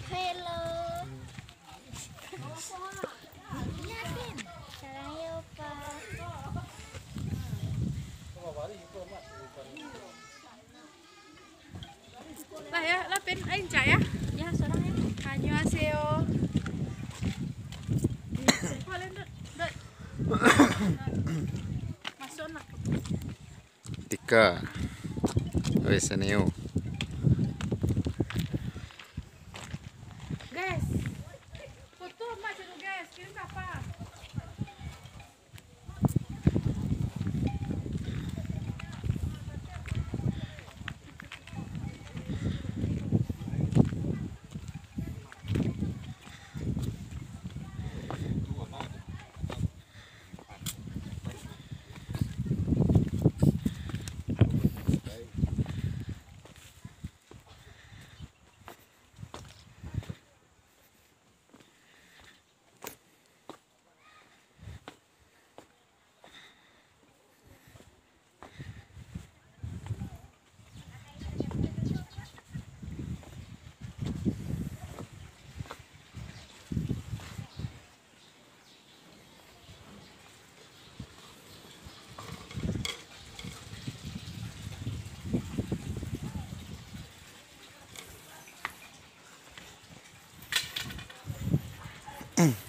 Hello. Sarangnya apa? Lah ya, lah pin aing cak ya. Ya, sarangnya. Annyeonghaseyo. Kalian dek. Masuk nak. Tika. Wes neo. Guys. Foto mak dulu guys. Kirim apa?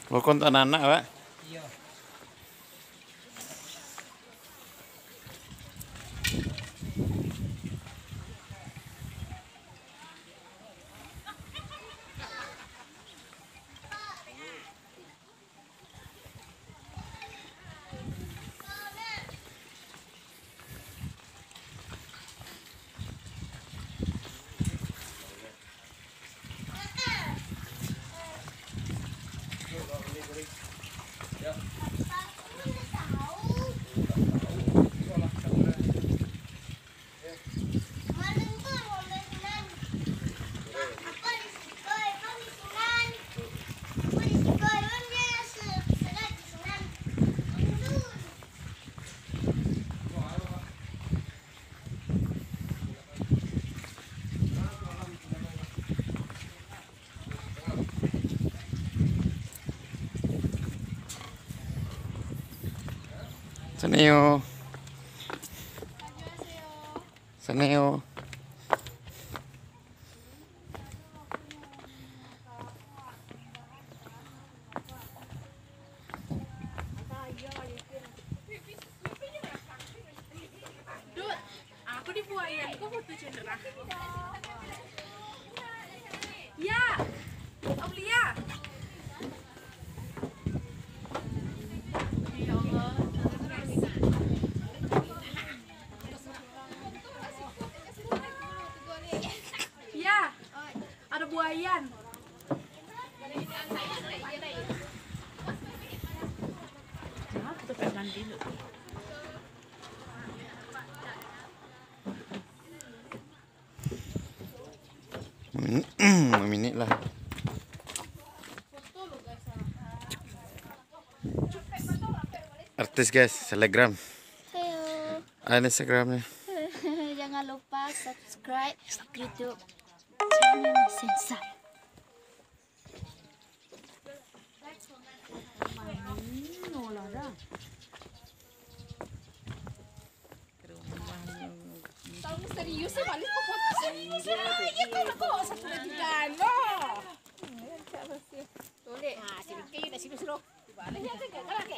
Pokok anak-anak, Pak. Iya. Saneo. Saneo. Dut, aku di buayan. Kok foto cendera? Ya. Aulia. Ya Allah. Ya. Ada buayan. Kenapa tuh pengen mandi dulu? Minit lah. Artis guys, Telegram. Hello. Ada Instagramnya. Jangan lupa subscribe YouTube channel Sensar. Tahu serius sih balik kok foto serius ya. Ya kok satu tiga no. Boleh. Ah, sini kayak dah sini suruh. Balik ya kan.